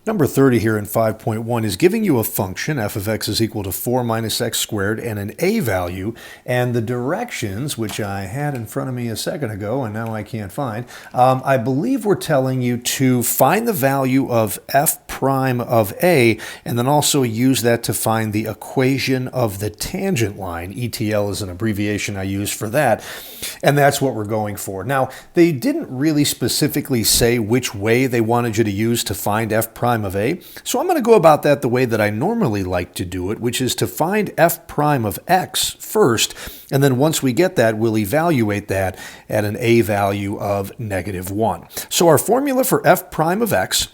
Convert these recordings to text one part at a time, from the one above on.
Number 30 here in 5.1 is giving you a function, f of x is equal to 4 minus x squared, and an a value, and the directions, which I had in front of me a second ago and now I can't find, I believe we're telling you to find the value of f prime of a, and then also use that to find the equation of the tangent line. ETL is an abbreviation I use for that, and that's what we're going for. Now, they didn't really specifically say which way they wanted you to use to find f prime of a, so I'm going to go about that the way that I normally like to do it, which is to find f prime of x first, and then once we get that, we'll evaluate that at an a value of -1. So our formula for f prime of x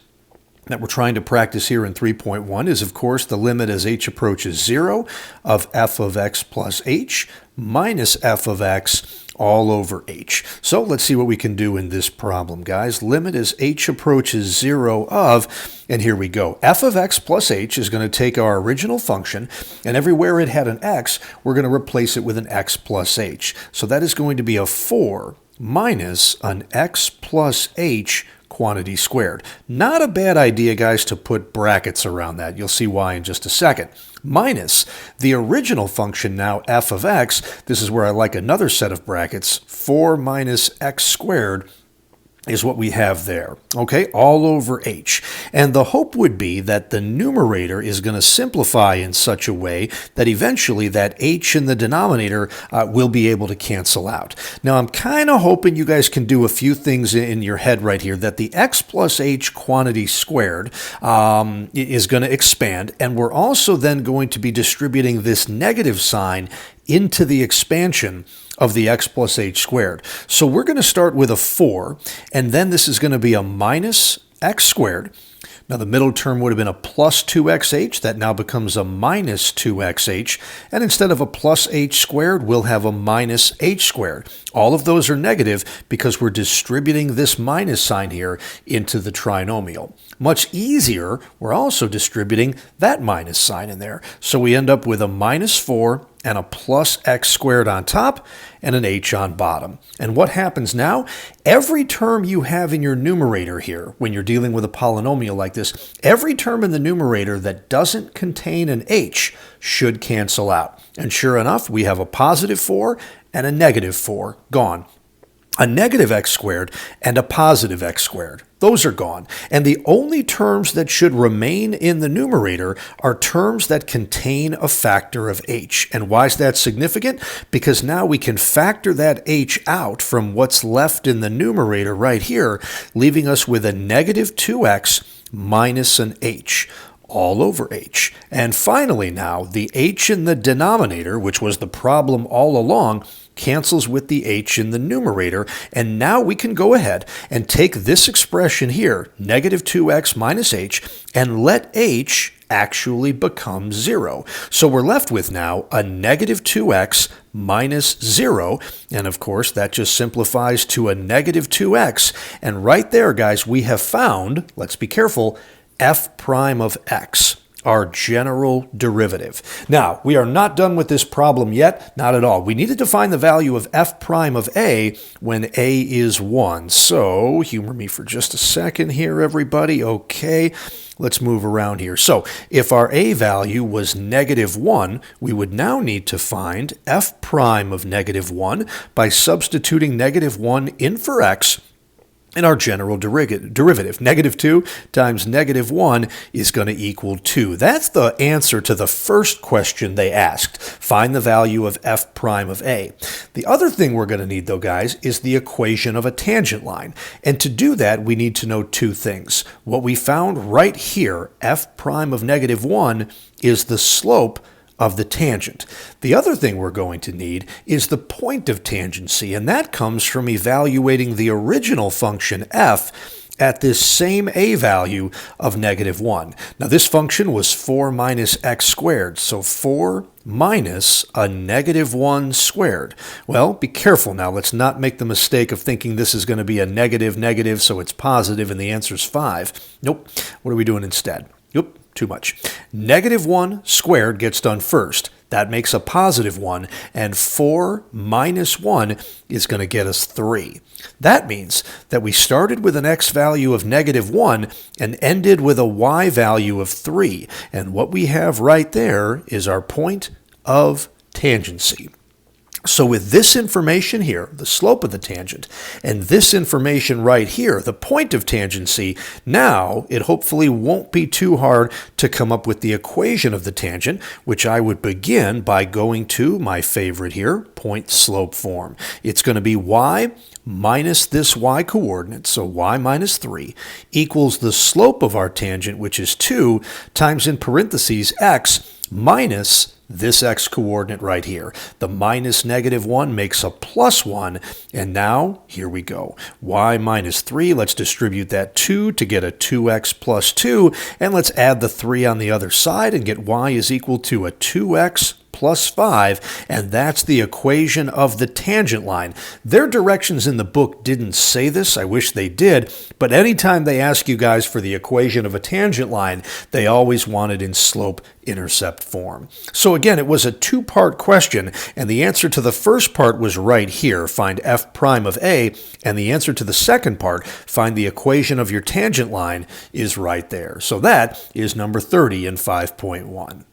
that we're trying to practice here in 3.1 is, of course, the limit as h approaches 0 of f of x plus h minus f of x all over h. So let's see what we can do in this problem, guys. Limit as h approaches 0 of, and here we go. F of x plus h is going to take our original function, and everywhere it had an x, we're going to replace it with an x plus h. So that is going to be a 4 minus an x plus h quantity squared. Not a bad idea, guys, to put brackets around that. You'll see why in just a second. Minus the original function now, f of x. This is where I like another set of brackets. 4 minus x squared is what we have there, okay, all over h. And the hope would be that the numerator is going to simplify in such a way that eventually that h in the denominator will be able to cancel out. Now, I'm kind of hoping you guys can do a few things in your head right here, that the x plus h quantity squared is going to expand, and we're also then going to be distributing this negative sign into the expansion of the x plus h squared. So we're going to start with a 4, and then this is going to be a minus x squared. Now the middle term would have been a plus 2xh. That now becomes a minus 2xh. And instead of a plus h squared, we'll have a minus h squared. All of those are negative because we're distributing this minus sign here into the trinomial. Much easier, we're also distributing that minus sign in there. So we end up with a minus 4 and a plus x squared on top and an h on bottom. And what happens now? Every term you have in your numerator here, when you're dealing with a polynomial like this, every term in the numerator that doesn't contain an h should cancel out. And sure enough, we have a positive 4 and a negative 4 gone. A negative x squared and a positive x squared. Those are gone. And the only terms that should remain in the numerator are terms that contain a factor of h. And why is that significant? Because now we can factor that h out from what's left in the numerator right here, leaving us with a negative 2x minus an h all over h. And finally now, the h in the denominator, which was the problem all along, cancels with the h in the numerator, and now we can go ahead and take this expression here, negative 2x minus h, and let h actually become 0. So we're left with now a negative 2x minus 0, and of course that just simplifies to a negative 2x, and right there, guys, we have found, let's be careful, f prime of x, our general derivative. Now, we are not done with this problem yet, not at all. We needed to find the value of f prime of a when a is 1. So, humor me for just a second here, everybody. Okay, let's move around here. So, if our a value was -1, we would now need to find f prime of -1 by substituting -1 in for x in our general derivative. -2 times -1 is going to equal 2. That's the answer to the first question they asked. Find the value of f prime of a. The other thing we're going to need, though, guys, is the equation of a tangent line. And to do that, we need to know two things. What we found right here, f prime of -1, is the slope of the tangent. The other thing we're going to need is the point of tangency, and that comes from evaluating the original function f at this same a value of -1. Now this function was 4 minus x squared, so 4 minus a -1 squared. Well, be careful now. Let's not make the mistake of thinking this is going to be a negative, so it's positive, and the answer is 5. Nope. What are we doing instead? Too much. -1 squared gets done first. That makes a positive 1, and 4 minus 1 is going to get us 3. That means that we started with an x value of negative 1 and ended with a y value of 3. And what we have right there is our point of tangency. So with this information here, the slope of the tangent, and this information right here, the point of tangency, now it hopefully won't be too hard to come up with the equation of the tangent, which I would begin by going to my favorite here, point-slope form. It's going to be y minus this y coordinate, so y minus 3, equals the slope of our tangent, which is 2, times in parentheses x minus this x coordinate right here. The minus negative 1 makes a plus 1, and now, here we go. Y minus 3, let's distribute that 2 to get a 2x plus 2, and let's add the 3 on the other side and get y is equal to a 2x plus 5, and that's the equation of the tangent line. Their directions in the book didn't say this. I wish they did, but anytime they ask you guys for the equation of a tangent line, they always want it in slope-intercept form. So again, it was a two-part question, and the answer to the first part was right here. Find f prime of a, and the answer to the second part, find the equation of your tangent line, is right there. So that is number 30 in 5.1.